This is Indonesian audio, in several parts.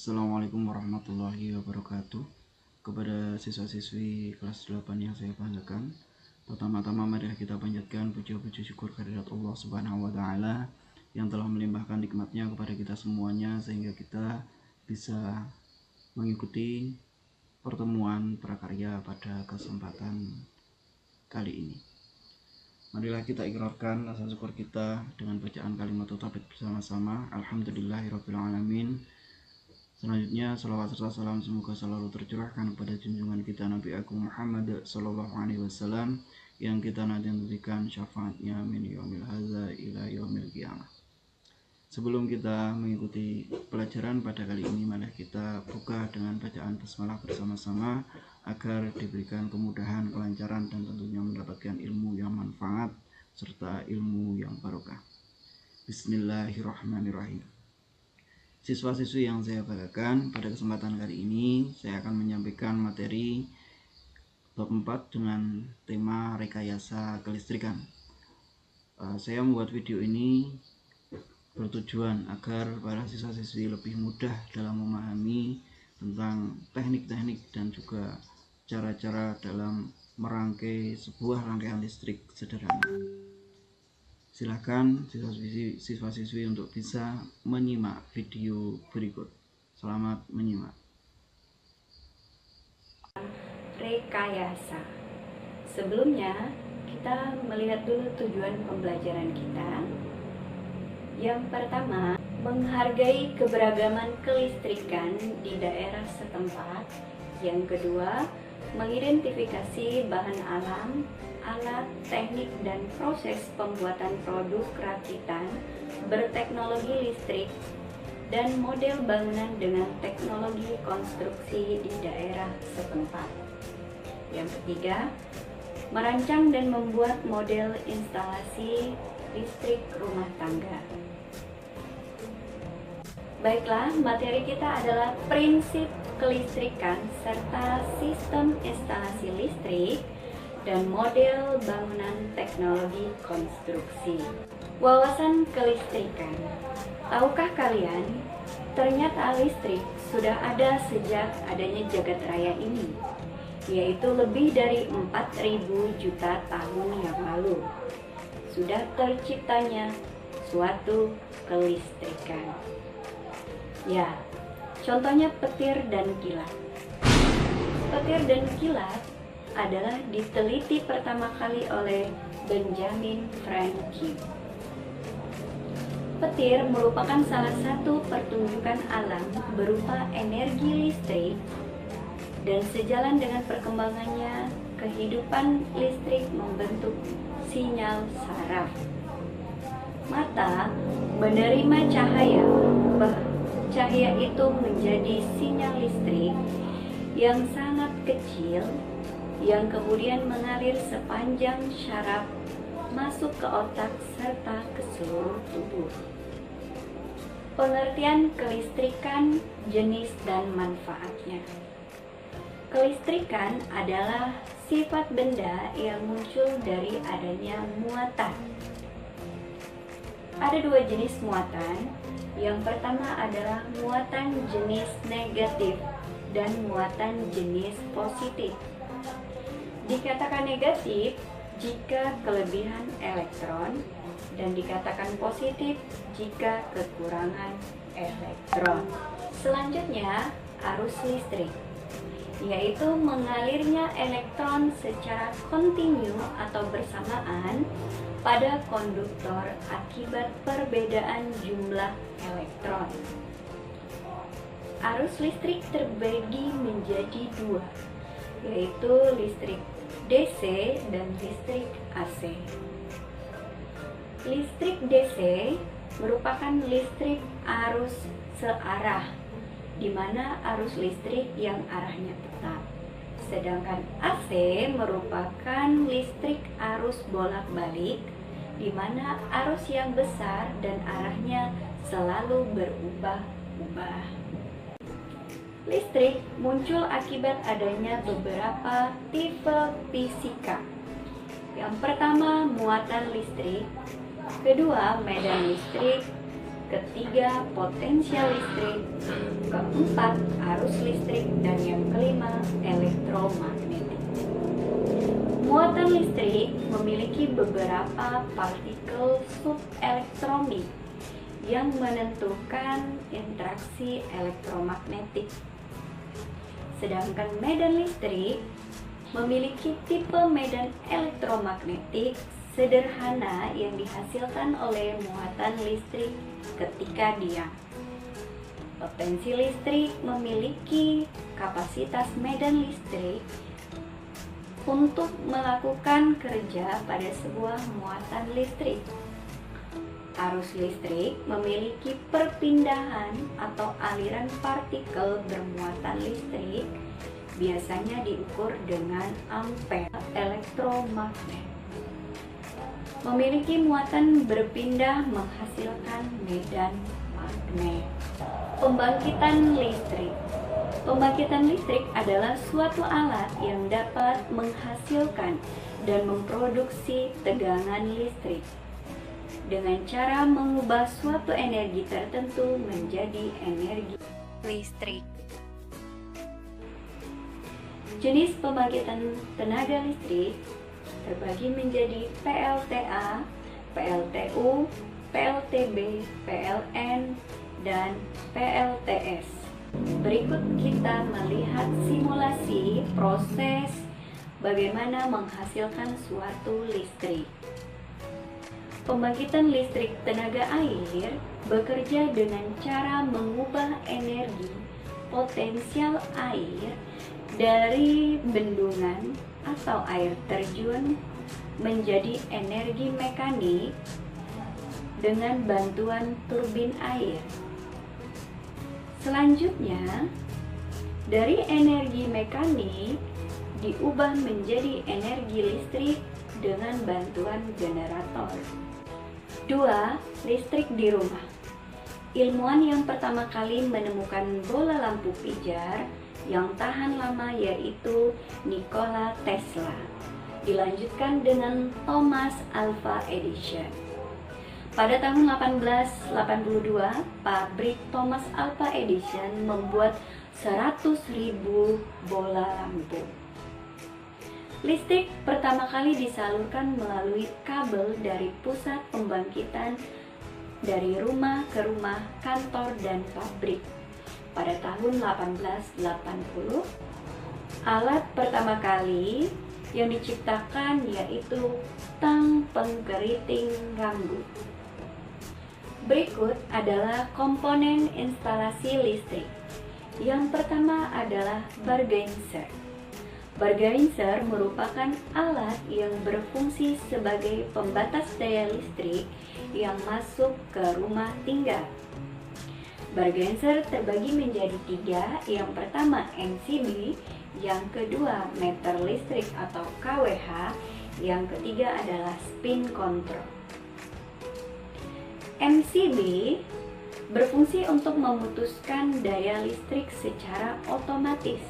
Assalamualaikum warahmatullahi wabarakatuh. Kepada siswa-siswi kelas 8 yang saya banggakan, pertama-tama mari kita panjatkan puji-puji syukur kehadirat Allah Subhanahu wa taala yang telah melimpahkan nikmatnya kepada kita semuanya sehingga kita bisa mengikuti pertemuan prakarya pada kesempatan kali ini. Marilah kita ikrarkan rasa syukur kita dengan bacaan kalimat tauhid bersama-sama. Alhamdulillahirabbil alamin. Selanjutnya, salawat serta salam semoga selalu tercurahkan kepada junjungan kita Nabi Agung Muhammad Sallallahu Alaihi Wasallam yang kita nanti nantikan syafaatnya min yaumil hadza ila yaumil qiyamah. Sebelum kita mengikuti pelajaran pada kali ini, mari kita buka dengan bacaan basmalah bersama-sama agar diberikan kemudahan, kelancaran, dan tentunya mendapatkan ilmu yang manfaat serta ilmu yang barokah. Bismillahirrahmanirrahim. Siswa-siswi yang saya banggakan, pada kesempatan kali ini saya akan menyampaikan materi bab 4 dengan tema rekayasa kelistrikan. Saya membuat video ini bertujuan agar para siswa-siswi lebih mudah dalam memahami tentang teknik-teknik dan juga cara-cara dalam merangkai sebuah rangkaian listrik sederhana. Silakan siswa-siswi untuk bisa menyimak video berikut. Selamat menyimak. Rekayasa. Sebelumnya, kita melihat dulu tujuan pembelajaran kita. Yang pertama, menghargai keberagaman kelistrikan di daerah setempat. Yang kedua, mengidentifikasi bahan alam, alat, teknik, dan proses pembuatan produk rakitan berteknologi listrik, dan model bangunan dengan teknologi konstruksi di daerah setempat. Yang ketiga, merancang dan membuat model instalasi listrik rumah tangga. Baiklah, materi kita adalah prinsip kelistrikan serta sistem instalasi listrik dan model bangunan teknologi konstruksi. Wawasan kelistrikan. Tahukah kalian, ternyata listrik sudah ada sejak adanya jagat raya ini, yaitu lebih dari 4.000 juta tahun yang lalu. Sudah terciptanya suatu kelistrikan. Ya, contohnya petir dan kilat. Petir dan kilat adalah diteliti pertama kali oleh Benjamin Franklin. Petir merupakan salah satu pertunjukan alam berupa energi listrik, dan sejalan dengan perkembangannya, kehidupan listrik membentuk sinyal saraf. Mata menerima cahaya, cahaya itu menjadi sinyal listrik yang sangat kecil yang kemudian mengalir sepanjang syaraf masuk ke otak serta ke seluruh tubuh. Pengertian kelistrikan, jenis dan manfaatnya. Kelistrikan adalah sifat benda yang muncul dari adanya muatan. Ada dua jenis muatan. Yang pertama adalah muatan jenis negatif dan muatan jenis positif. Dikatakan negatif jika kelebihan elektron, dan dikatakan positif jika kekurangan elektron. Selanjutnya, arus listrik, yaitu mengalirnya elektron secara kontinu atau bersamaan pada konduktor akibat perbedaan jumlah elektron. Arus listrik terbagi menjadi dua, yaitu listrik DC dan listrik AC. Listrik DC merupakan listrik arus searah, di mana arus listrik yang arahnya tetap. Sedangkan AC merupakan listrik arus bolak-balik, di mana arus yang besar dan arahnya selalu berubah-ubah. Listrik muncul akibat adanya beberapa tipe fisika. Yang pertama, muatan listrik. Kedua, medan listrik. ketiga potensial listrik, keempat arus listrik, dan yang kelima elektromagnetik. Muatan listrik memiliki beberapa partikel subelektronik yang menentukan interaksi elektromagnetik. Sedangkan medan listrik memiliki tipe medan elektromagnetik sederhana yang dihasilkan oleh muatan listrik ketika diam. Potensi listrik memiliki kapasitas medan listrik untuk melakukan kerja pada sebuah muatan listrik. Arus listrik memiliki perpindahan atau aliran partikel bermuatan listrik, biasanya diukur dengan ampere. Elektromagnet memiliki muatan berpindah menghasilkan medan magnet. Pembangkitan listrik. Pembangkitan listrik adalah suatu alat yang dapat menghasilkan dan memproduksi tegangan listrik dengan cara mengubah suatu energi tertentu menjadi energi listrik. Jenis pembangkitan tenaga listrik terbagi menjadi PLTA, PLTU, PLTB, PLN, dan PLTS. Berikut kita melihat simulasi proses bagaimana menghasilkan suatu listrik. Pembangkitan listrik tenaga air bekerja dengan cara mengubah energi potensial air dari bendungan atau air terjun menjadi energi mekanik dengan bantuan turbin air. Selanjutnya, dari energi mekanik diubah menjadi energi listrik dengan bantuan generator. 2. Listrik di rumah. Ilmuwan yang pertama kali menemukan bola lampu pijar yang tahan lama yaitu Nikola Tesla. Dilanjutkan dengan Thomas Alva Edison. Pada tahun 1882, pabrik Thomas Alva Edison membuat 100.000 bola lampu. Listrik pertama kali disalurkan melalui kabel dari pusat pembangkitan dari rumah ke rumah, kantor, dan pabrik. Pada tahun 1880, alat pertama kali yang diciptakan yaitu tang pengkeriting rambut. Berikut adalah komponen instalasi listrik. Yang pertama adalah bargainser. Bargainser merupakan alat yang berfungsi sebagai pembatas daya listrik yang masuk ke rumah tinggal. Bargainser terbagi menjadi 3, yang pertama MCB, yang kedua meter listrik atau kWh, yang ketiga adalah spin control. MCB berfungsi untuk memutuskan daya listrik secara otomatis,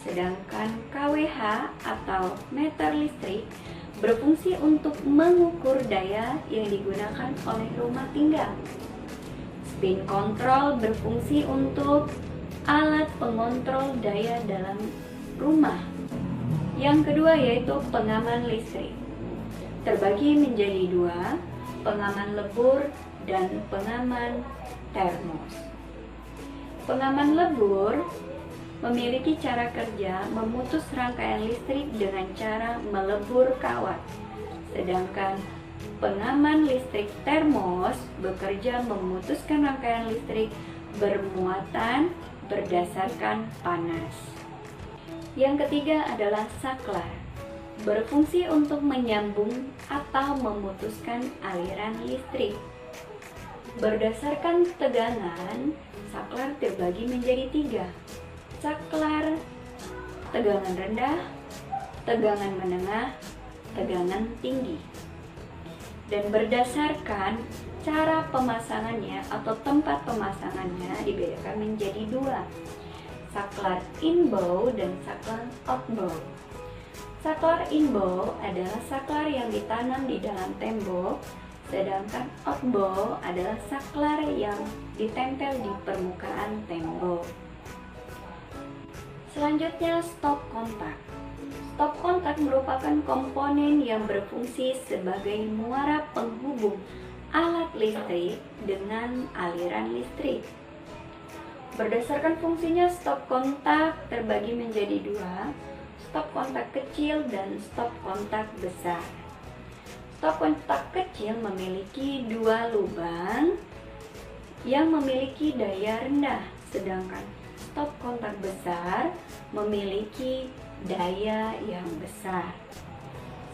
sedangkan kWh atau meter listrik berfungsi untuk mengukur daya yang digunakan oleh rumah tinggal. Spin control berfungsi untuk alat pengontrol daya dalam rumah. Yang kedua yaitu pengaman listrik. Terbagi menjadi 2, pengaman lebur dan pengaman termos. Pengaman lebur memiliki cara kerja memutus rangkaian listrik dengan cara melebur kawat. Sedangkan pengaman listrik termos bekerja memutuskan rangkaian listrik bermuatan berdasarkan panas. Yang ketiga adalah saklar, berfungsi untuk menyambung atau memutuskan aliran listrik. Berdasarkan tegangan, saklar terbagi menjadi 3. Saklar tegangan rendah, tegangan menengah, tegangan tinggi. Dan berdasarkan cara pemasangannya atau tempat pemasangannya dibedakan menjadi 2, saklar inbow dan saklar outbow. Saklar inbow adalah saklar yang ditanam di dalam tembok, sedangkan outbow adalah saklar yang ditempel di permukaan tembok. Selanjutnya, stop kontak. Stop kontak merupakan komponen yang berfungsi sebagai muara penghubung alat listrik dengan aliran listrik. Berdasarkan fungsinya, stop kontak terbagi menjadi dua, stop kontak kecil dan stop kontak besar. Stop kontak kecil memiliki dua lubang yang memiliki daya rendah, sedangkan stop kontak besar memiliki daya yang besar.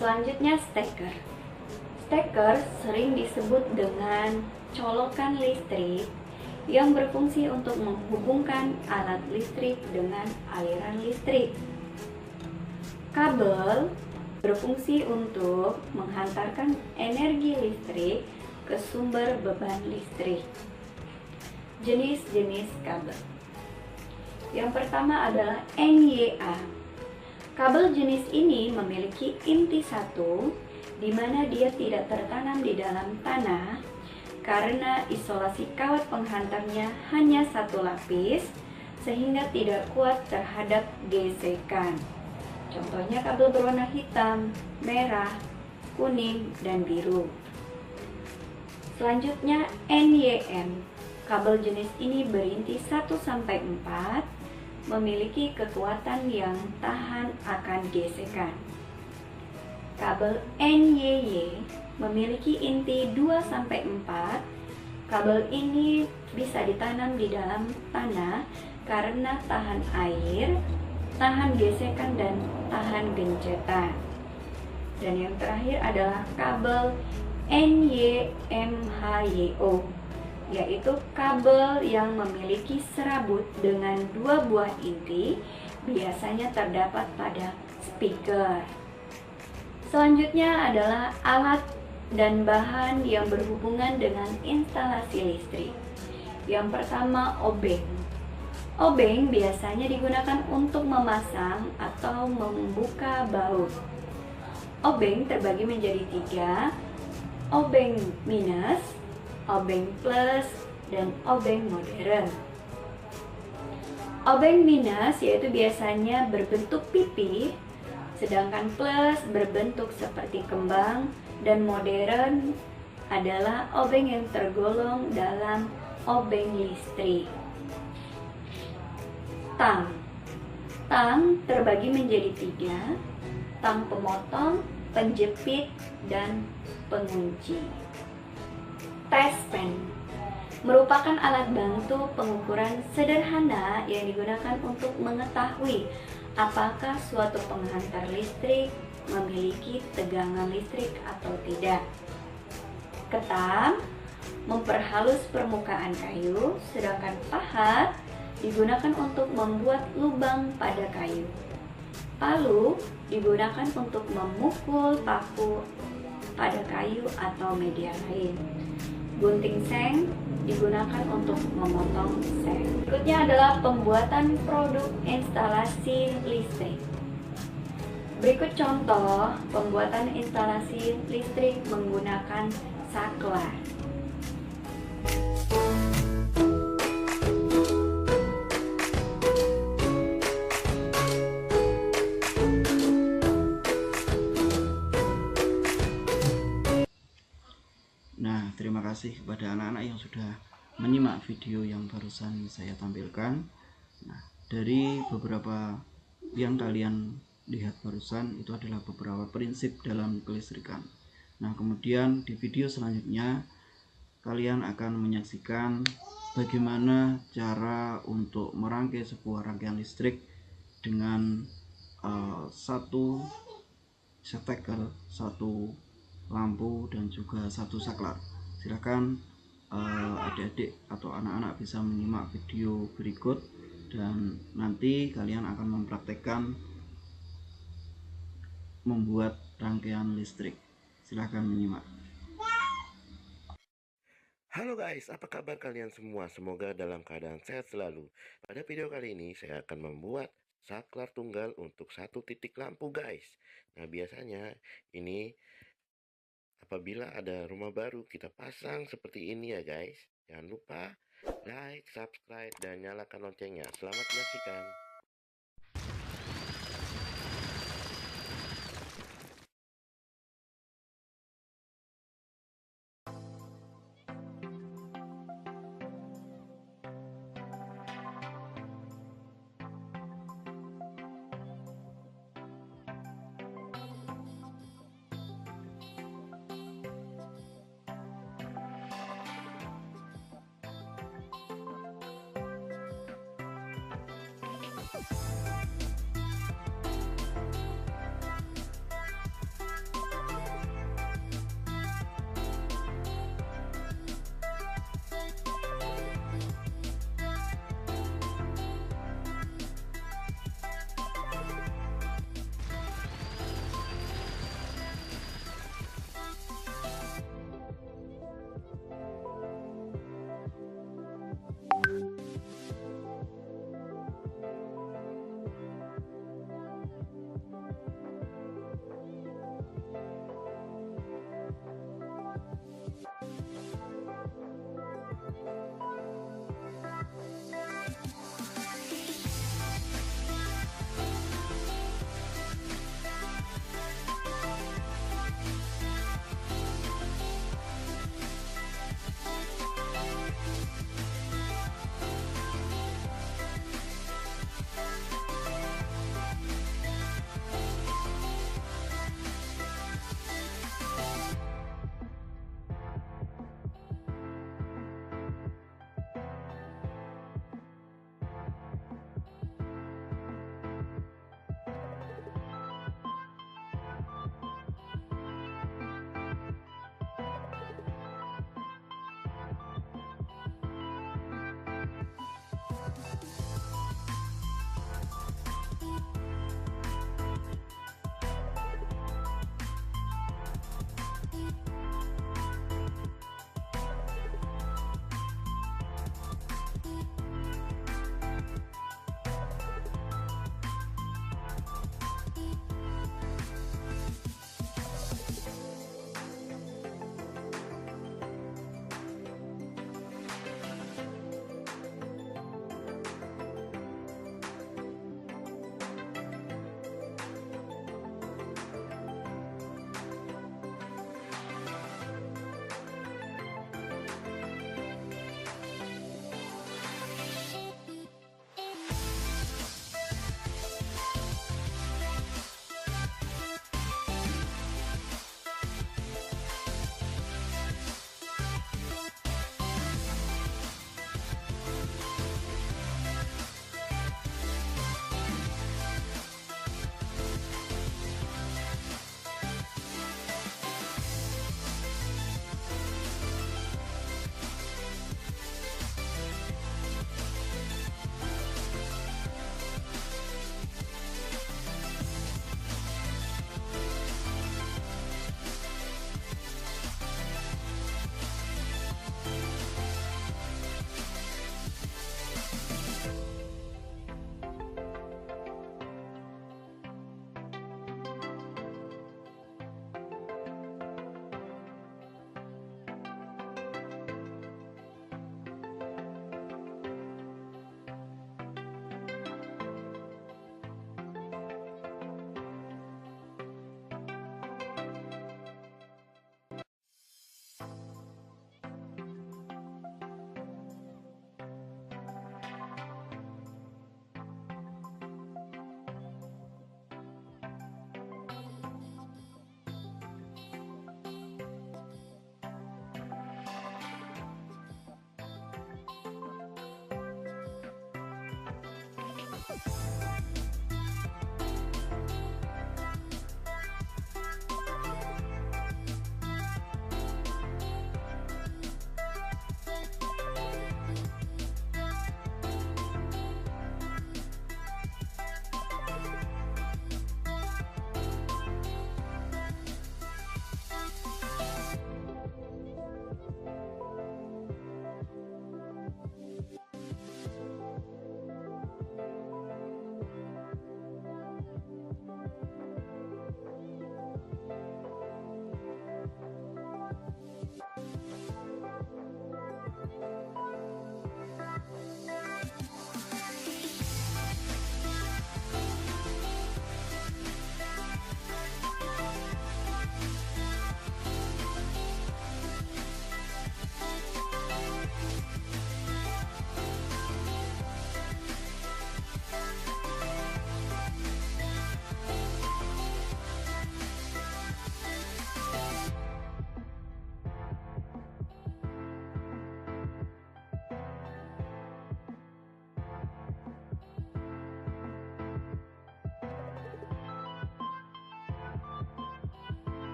Selanjutnya, steker. Steker sering disebut dengan colokan listrik yang berfungsi untuk menghubungkan alat listrik dengan aliran listrik. Kabel berfungsi untuk menghantarkan energi listrik ke sumber beban listrik. Jenis-jenis kabel. Yang pertama adalah NYA. Kabel jenis ini memiliki inti satu, di mana dia tidak tertanam di dalam tanah karena isolasi kawat penghantarnya hanya satu lapis, sehingga tidak kuat terhadap gesekan. Contohnya kabel berwarna hitam, merah, kuning, dan biru. Selanjutnya NYM. Kabel jenis ini berinti 1-4, memiliki kekuatan yang tahan akan gesekan. Kabel NYY memiliki inti 2-4. Kabel ini bisa ditanam di dalam tanah karena tahan air, tahan gesekan, dan tahan gencetan. Dan yang terakhir adalah kabel NYMHYO, yaitu kabel yang memiliki serabut dengan dua buah inti, biasanya terdapat pada speaker. Selanjutnya adalah alat dan bahan yang berhubungan dengan instalasi listrik. Yang pertama, obeng. Obeng biasanya digunakan untuk memasang atau membuka baut. Obeng terbagi menjadi 3, obeng minus, obeng plus, dan obeng modern. Obeng minus yaitu biasanya berbentuk pipi, sedangkan plus berbentuk seperti kembang, dan modern adalah obeng yang tergolong dalam obeng listrik. Tang. Tang terbagi menjadi 3, tang pemotong, penjepit, dan pengunci. Test pen merupakan alat bantu pengukuran sederhana yang digunakan untuk mengetahui apakah suatu penghantar listrik memiliki tegangan listrik atau tidak. Ketam memperhalus permukaan kayu, sedangkan pahat digunakan untuk membuat lubang pada kayu. Palu digunakan untuk memukul paku pada kayu atau media lain. Gunting seng digunakan untuk memotong seng. Berikutnya adalah pembuatan produk instalasi listrik. Berikut contoh pembuatan instalasi listrik menggunakan saklar. Nah, terima kasih kepada anak-anak yang sudah menyimak video yang barusan saya tampilkan. Nah, dari beberapa yang kalian lihat barusan itu adalah beberapa prinsip dalam kelistrikan. Nah, kemudian di video selanjutnya kalian akan menyaksikan bagaimana cara untuk merangkai sebuah rangkaian listrik dengan satu steker, satu lampu, dan juga satu saklar. Silakan adik-adik atau anak-anak bisa menyimak video berikut, dan nanti kalian akan mempraktekkan membuat rangkaian listrik. Silakan menyimak. Halo guys, apa kabar kalian semua? Semoga dalam keadaan sehat selalu. Pada video kali ini saya akan membuat saklar tunggal untuk satu titik lampu guys. Nah biasanya ini apabila ada rumah baru kita pasang seperti ini ya guys. Jangan lupa like, subscribe, dan nyalakan loncengnya. Selamat menyaksikan.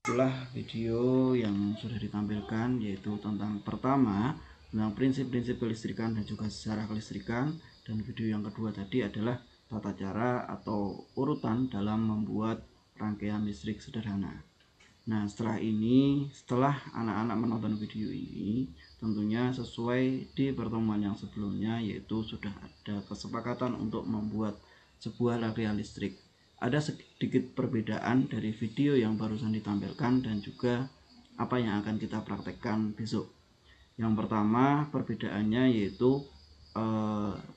Itulah video yang sudah ditampilkan, yaitu tentang pertama tentang prinsip-prinsip kelistrikan dan juga sejarah kelistrikan, dan video yang kedua tadi adalah tata cara atau urutan dalam membuat rangkaian listrik sederhana. Nah, setelah anak-anak menonton video ini, tentunya sesuai di pertemuan yang sebelumnya, yaitu sudah ada kesepakatan untuk membuat sebuah rangkaian listrik. Ada sedikit perbedaan dari video yang barusan ditampilkan dan juga apa yang akan kita praktekkan besok. Yang pertama perbedaannya yaitu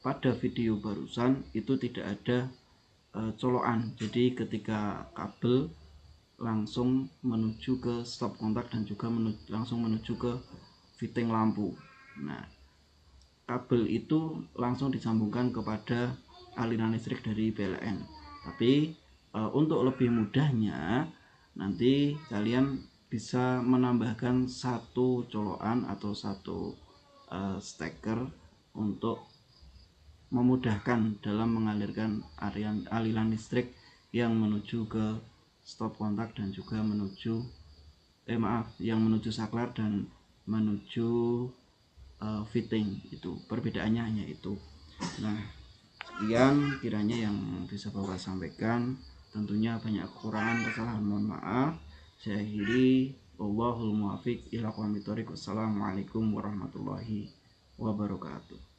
pada video barusan itu tidak ada colokan, jadi ketika kabel langsung menuju ke stop kontak dan juga langsung menuju ke fitting lampu. Nah, kabel itu langsung disambungkan kepada aliran listrik dari PLN. Tapi untuk lebih mudahnya nanti kalian bisa menambahkan satu colokan atau satu steker untuk memudahkan dalam mengalirkan aliran listrik yang menuju ke stop kontak dan juga menuju yang menuju saklar dan menuju fitting. Itu perbedaannya hanya itu. Nah, sekian kiranya yang bisa Bapak sampaikan. Tentunya banyak kekurangan, kesalahan, mohon maaf. Saya akhiri, wallahul muwaffiq ila aqwamit thoriq. Wassalamualaikum warahmatullahi wabarakatuh.